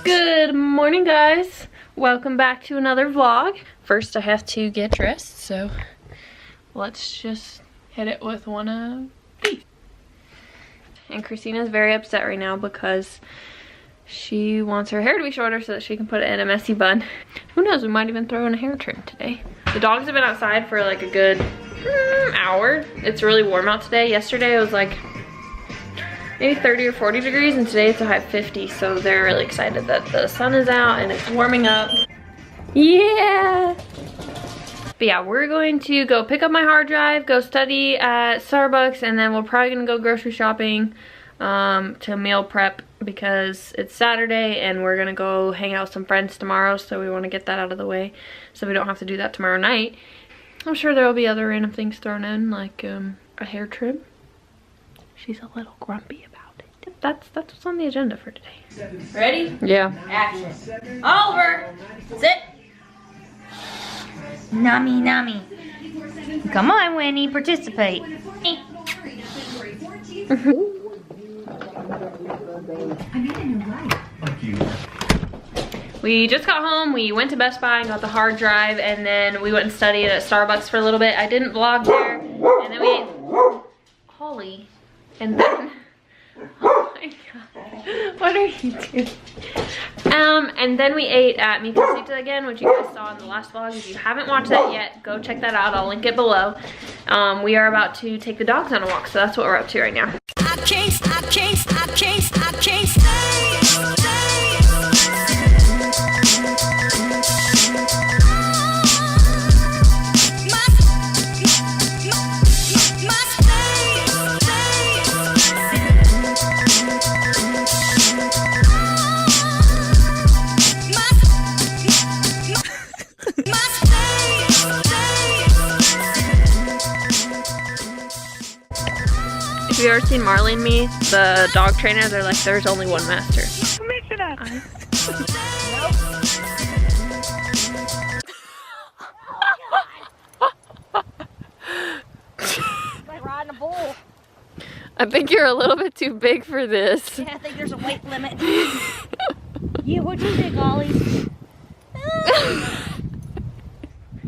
Good morning, guys. Welcome back to another vlog. First, I have to get dressed, so let's just hit it with one of these. And Christina's very upset right now because she wants her hair to be shorter so that she can put it in a messy bun. Who knows, we might even throw in a hair trim today. The dogs have been outside for like a good hour. It's really warm out today. Yesterday it was like maybe 30 or 40 degrees, and today it's a high 50, so they're really excited that the sun is out and it's warming up. Yeah! But yeah, we're going to go pick up my hard drive, go study at Starbucks, and then we're probably gonna go grocery shopping to meal prep because it's Saturday and we're gonna go hang out with some friends tomorrow, so we want to get that out of the way so we don't have to do that tomorrow night. I'm sure there will be other random things thrown in, like a hair trim. She's a little grumpy about it. That's what's on the agenda for today. Ready? Yeah. Action. Oliver, sit. Nummy, nummy. Come on, Winnie, participate. We just got home, we went to Best Buy and got the hard drive, and then we went and studied at Starbucks for a little bit. I didn't vlog there, and then we ate Holly, and then, oh my god, what are you doing? And then we ate at Mi Casita again, which you guys saw in the last vlog. If you haven't watched that yet, go check that out, I'll link it below. We are about to take the dogs on a walk, so that's what we're up to right now. I can't stay. If you've ever seen Marley and Me, the dog trainers are like, there's only one master. Mix it up. Like riding a bull. I think you're a little bit too big for this. Yeah, I think there's a weight limit. Yeah, what'd you think, Ollie?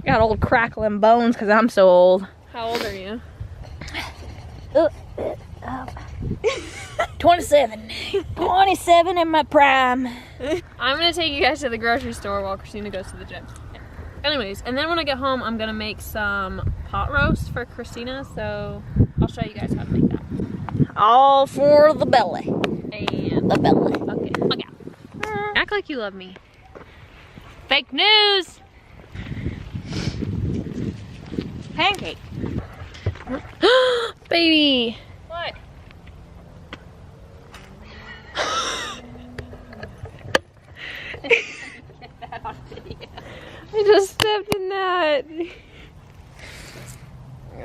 Got old crackling bones because I'm so old. How old are you? 27. 27 in my prime. I'm gonna take you guys to the grocery store while Christina goes to the gym. Anyways, and then when I get home, I'm gonna make some pot roast for Christina, so I'll show you guys how to make that. All for the belly. And The belly. okay, look out. Act like you love me. Fake news! Pancake. Baby! What? Get that on video. I just stepped in that.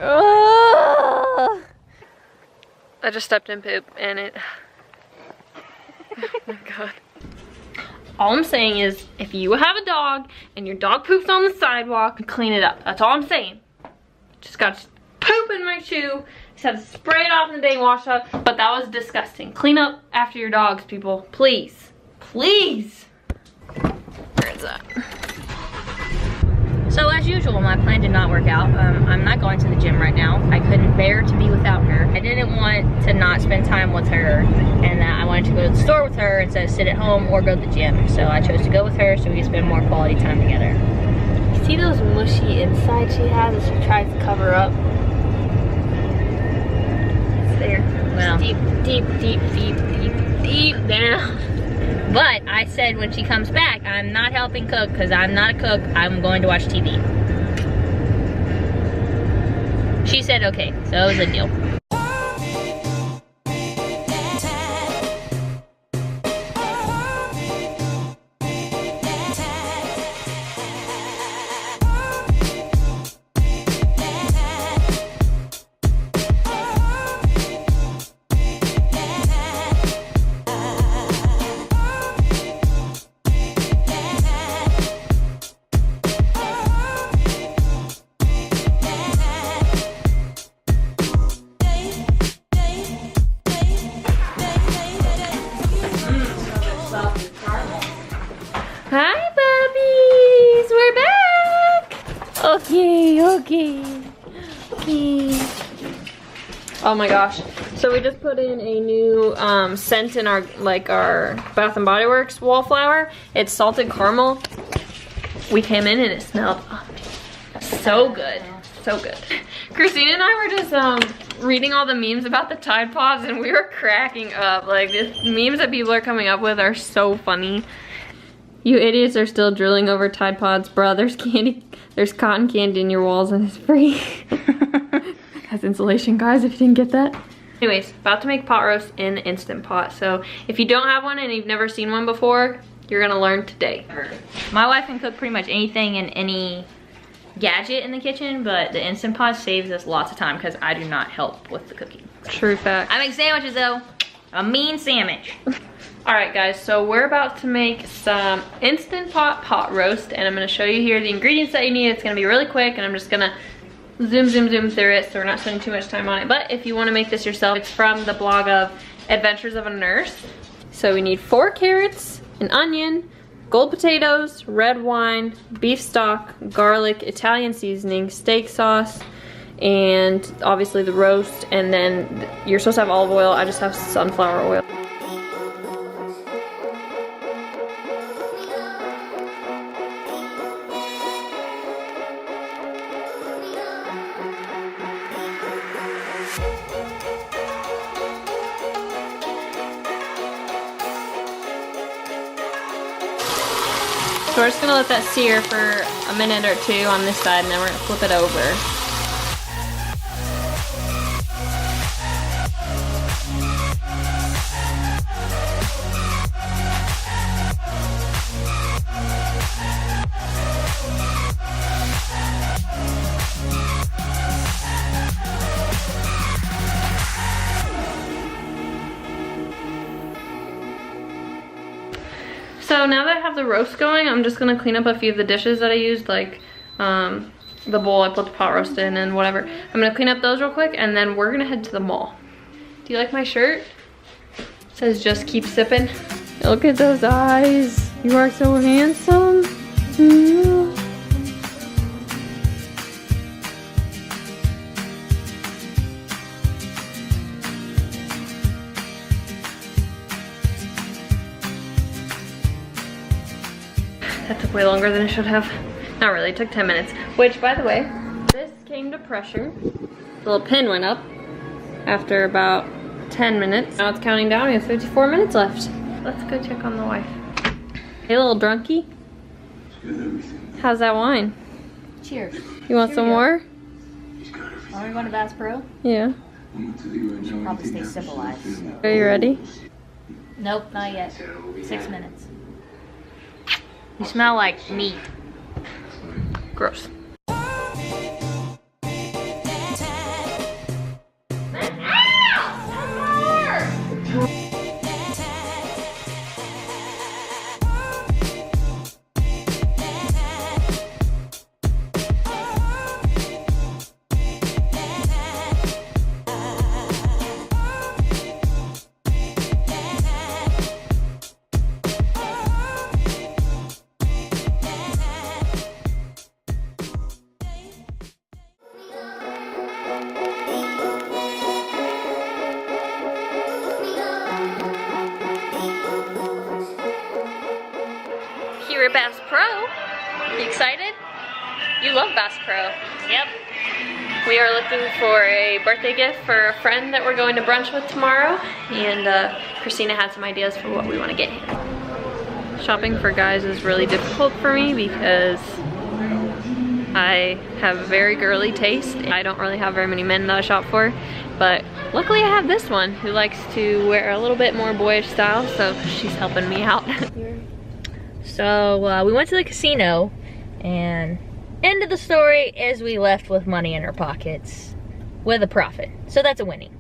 Oh. I just stepped in poop and it, oh my god. All I'm saying is, if you have a dog and your dog poops on the sidewalk, clean it up. That's all I'm saying. Just got poop in my shoe. Just had to spray it off in the day and wash it up. But that was disgusting. Clean up after your dogs, people. Please. Please. Where is that? So as usual, my plan did not work out. I'm not going to the gym right now. I couldn't bear to be without her. I didn't want to not spend time with her, and I wanted to go to the store with her instead of sit at home or go to the gym. So I chose to go with her so we could spend more quality time together. See those mushy insides she has that she tries to cover up? It's there. Well, deep, deep, deep, deep, deep, deep down. but I said when she comes back, I'm not helping cook because I'm not a cook. I'm going to watch TV. She said okay, so it was a deal. Hi, puppies! We're back! Okay. Oh my gosh. So we just put in a new scent in our Bath and Body Works wallflower. It's salted caramel. We came in and it smelled so good. So good. Christina and I were just reading all the memes about the Tide Pods and we were cracking up. Like, the memes that people are coming up with are so funny. You idiots are still drilling over Tide Pods. Bruh, there's cotton candy in your walls and it's free. Has insulation, guys, if you didn't get that. Anyways, about to make pot roast in the Instant Pot. So if you don't have one and you've never seen one before, you're gonna learn today. My wife can cook pretty much anything in any gadget in the kitchen, but the Instant Pot saves us lots of time because I do not help with the cooking. True fact. I make sandwiches though. A mean sandwich. All right, guys, so we're about to make some Instant Pot roast, and I'm gonna show you here the ingredients that you need. It's gonna be really quick, and I'm just gonna zoom through it so we're not spending too much time on it. But if you wanna make this yourself, it's from the blog of Adventures of a Nurse. So we need 4 carrots, an onion, gold potatoes, red wine, beef stock, garlic, Italian seasoning, steak sauce, and obviously the roast, and then you're supposed to have olive oil. I just have sunflower oil. So we're just gonna let that sear for a minute or two on this side, and then we're gonna flip it over. So now that I have the roast going, I'm just gonna clean up a few of the dishes that I used, like the bowl I put the pot roast in and whatever. I'm gonna clean up those real quick, and then we're gonna head to the mall. Do you like my shirt? It says just keep sipping. Look at those eyes. You are so handsome. That took way longer than it should have. Not really, it took 10 minutes. Which, by the way, this came to pressure. The little pin went up after about 10 minutes. Now it's counting down, we have 54 minutes left. Let's go check on the wife. Hey, little drunkie. How's that wine? Cheers. You want some more? Are we going to Bass Pro? Yeah. We should probably stay civilized. Are you ready? Nope, not yet. 6 minutes. You smell like meat. Gross. Here at Bass Pro. You excited? You love Bass Pro. Yep. We are looking for a birthday gift for a friend that we're going to brunch with tomorrow, and Christina had some ideas for what we want to get him. Shopping for guys is really difficult for me because I have a very girly taste. I don't really have very many men that I shop for, but luckily I have this one who likes to wear a little bit more boyish style, so she's helping me out. So we went to the casino, and end of the story is we left with money in our pockets with a profit. So that's a winning.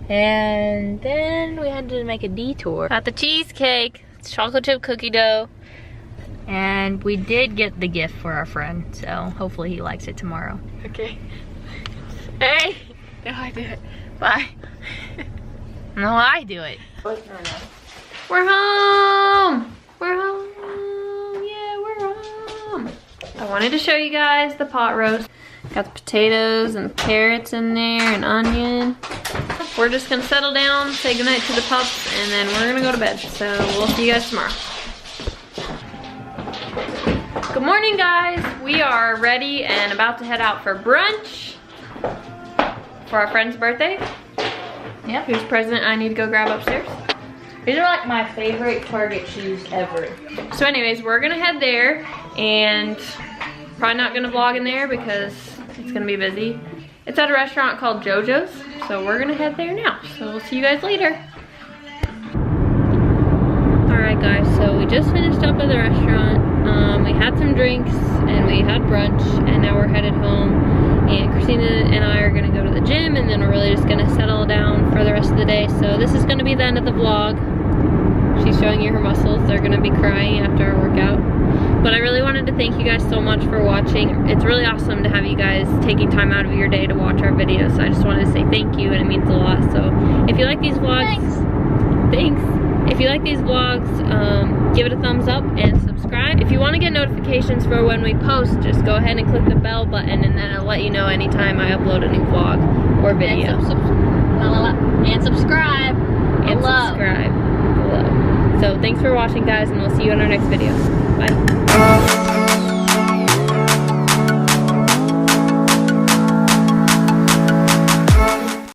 And then we had to make a detour. Got the cheesecake, it's chocolate chip cookie dough. And we did get the gift for our friend, so hopefully he likes it tomorrow. Okay. Hey! No, I do it. Bye. No, I do it. We're home! We're home! I wanted to show you guys the pot roast. Got the potatoes and carrots in there and onion. We're just gonna settle down, say goodnight to the pups, and then we're gonna go to bed. So we'll see you guys tomorrow. Good morning, guys. We are ready and about to head out for brunch for our friend's birthday. Yep. Whose present I need to go grab upstairs. These are like my favorite Target shoes ever. So anyways, we're gonna head there and probably not gonna vlog in there because it's gonna be busy. It's at a restaurant called JoJo's, so we're gonna head there now. So we'll see you guys later. Alright guys, so we just finished up at the restaurant. We had some drinks and we had brunch, and now we're headed home. And Christina and I are gonna go to the gym, and then we're really just gonna settle down for the rest of the day. So this is gonna be the end of the vlog. She's showing you her muscles. They're gonna be crying after our workout. But I really wanted to thank you guys so much for watching. It's really awesome to have you guys taking time out of your day to watch our videos. So I just wanted to say thank you, and it means a lot. So if you like these vlogs, thanks. If you like these vlogs, give it a thumbs up and subscribe. If you want to get notifications for when we post, just go ahead and click the bell button, and then it'll let you know anytime I upload a new vlog or video. And subscribe. And subscribe below. So thanks for watching, guys, and we'll see you in our next video. Bye.